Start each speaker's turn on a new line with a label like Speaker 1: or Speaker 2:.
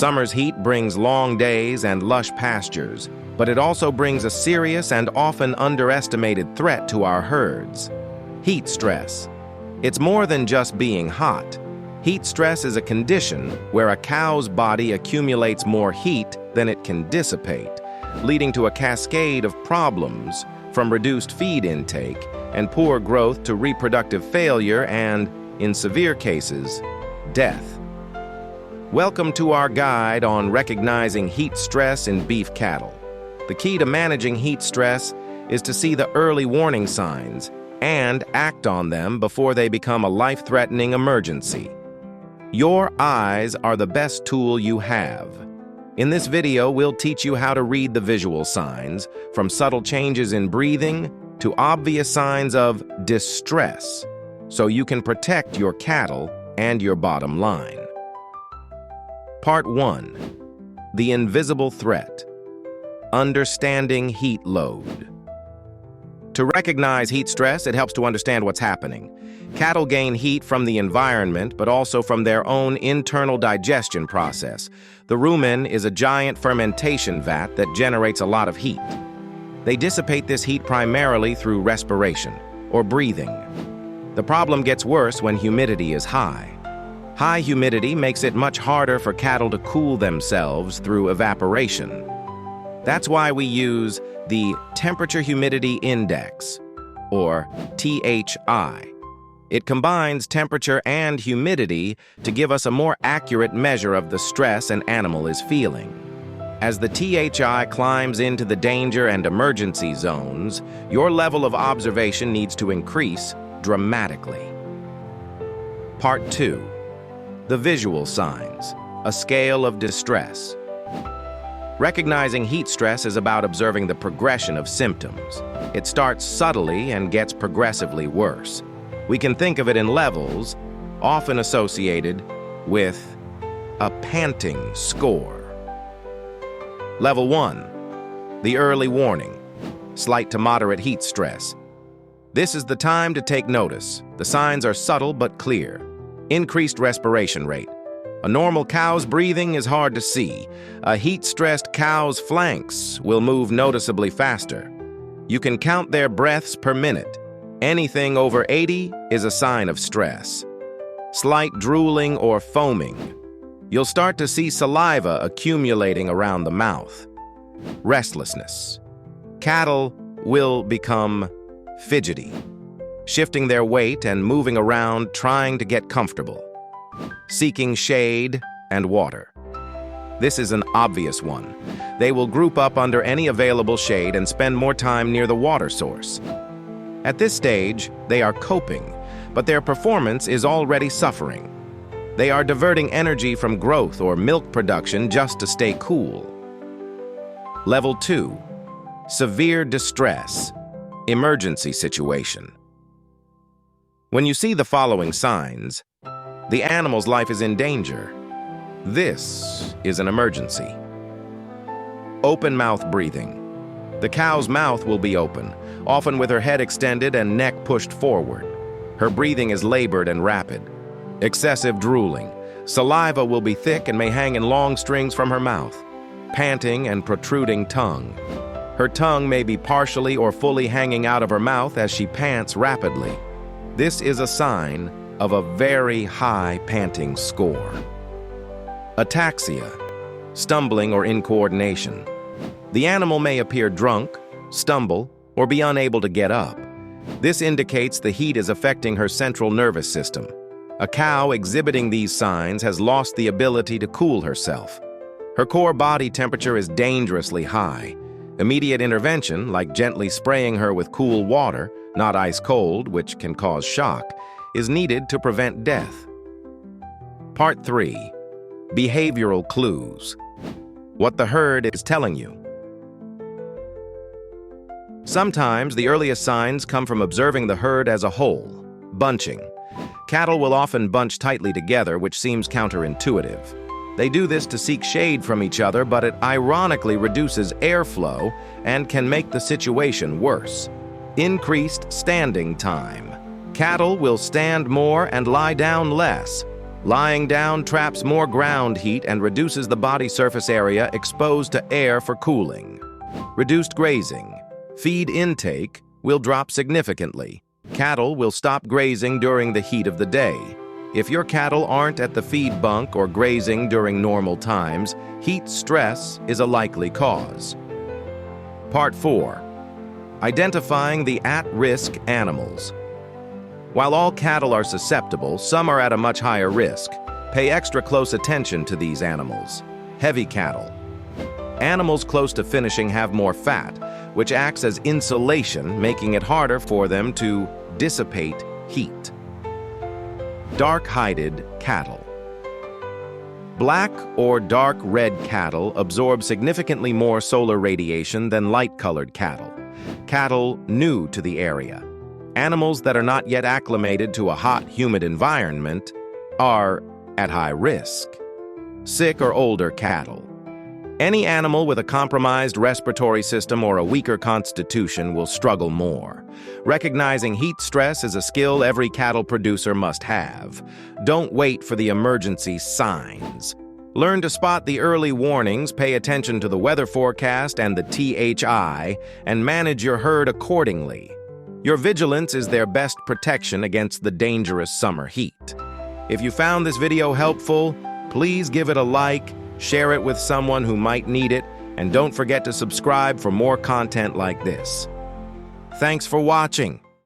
Speaker 1: Summer's heat brings long days and lush pastures, but it also brings a serious and often underestimated threat to our herds: heat stress. It's more than just being hot. Heat stress is a condition where a cow's body accumulates more heat than it can dissipate, leading to a cascade of problems, from reduced feed intake and poor growth to reproductive failure and, in severe cases, death. Welcome to our guide on recognizing heat stress in beef cattle. The key to managing heat stress is to see the early warning signs and act on them before they become a life-threatening emergency. Your eyes are the best tool you have. In this video, we'll teach you how to read the visual signs, from subtle changes in breathing to obvious signs of distress, so you can protect your cattle and your bottom line. Part 1. The invisible threat. Understanding heat load. To recognize heat stress, it helps to understand what's happening. Cattle gain heat from the environment, but also from their own internal digestion process. The rumen is a giant fermentation vat that generates a lot of heat. They dissipate this heat primarily through respiration, or breathing. The problem gets worse when humidity is high. High humidity makes it much harder for cattle to cool themselves through evaporation. That's why we use the Temperature Humidity Index, or THI. It combines temperature and humidity to give us a more accurate measure of the stress an animal is feeling. As the THI climbs into the danger and emergency zones, your level of observation needs to increase dramatically. Part 2. The visual signs, a scale of distress. Recognizing heat stress is about observing the progression of symptoms. It starts subtly and gets progressively worse. We can think of it in levels, often associated with a panting score. Level 1, the early warning, slight to moderate heat stress. This is the time to take notice. The signs are subtle but clear. Increased respiration rate. A normal cow's breathing is hard to see. A heat-stressed cow's flanks will move noticeably faster. You can count their breaths per minute. Anything over 80 is a sign of stress. Slight drooling or foaming. You'll start to see saliva accumulating around the mouth. Restlessness. Cattle will become fidgety, shifting their weight and moving around trying to get comfortable. Seeking shade and water. This is an obvious one. They will group up under any available shade and spend more time near the water source. At this stage, they are coping, but their performance is already suffering. They are diverting energy from growth or milk production just to stay cool. Level 2. Severe distress. Emergency situation. When you see the following signs, the animal's life is in danger. This is an emergency. Open mouth breathing. The cow's mouth will be open, often with her head extended and neck pushed forward. Her breathing is labored and rapid. Excessive drooling. Saliva will be thick and may hang in long strings from her mouth. Panting and protruding tongue. Her tongue may be partially or fully hanging out of her mouth as she pants rapidly. This is a sign of a very high panting score. Ataxia, stumbling or incoordination. The animal may appear drunk, stumble, or be unable to get up. This indicates the heat is affecting her central nervous system. A cow exhibiting these signs has lost the ability to cool herself. Her core body temperature is dangerously high. Immediate intervention, like gently spraying her with cool water, not ice cold, which can cause shock, is needed to prevent death. Part 3. Behavioral clues. What the herd is telling you. Sometimes the earliest signs come from observing the herd as a whole. Bunching. Cattle will often bunch tightly together, which seems counterintuitive. They do this to seek shade from each other, but it ironically reduces airflow and can make the situation worse. Increased standing time. Cattle will stand more and lie down less. Lying down traps more ground heat and reduces the body surface area exposed to air for cooling. Reduced grazing. Feed intake will drop significantly. Cattle will stop grazing during the heat of the day. If your cattle aren't at the feed bunk or grazing during normal times, heat stress is a likely cause. Part 4. Identifying the at-risk animals. While all cattle are susceptible, some are at a much higher risk. Pay extra close attention to these animals. Heavy cattle. Animals close to finishing have more fat, which acts as insulation, making it harder for them to dissipate heat. Dark-hided cattle. Black or dark red cattle absorb significantly more solar radiation than light-colored cattle. Cattle new to the area. Animals that are not yet acclimated to a hot, humid environment are at high risk. Sick or older cattle. Any animal with a compromised respiratory system or a weaker constitution will struggle more. Recognizing heat stress is a skill every cattle producer must have. Don't wait for the emergency signs. Learn to spot the early warnings, pay attention to the weather forecast and the THI, and manage your herd accordingly. Your vigilance is their best protection against the dangerous summer heat. If you found this video helpful, please give it a like, share it with someone who might need it, and don't forget to subscribe for more content like this. Thanks for watching.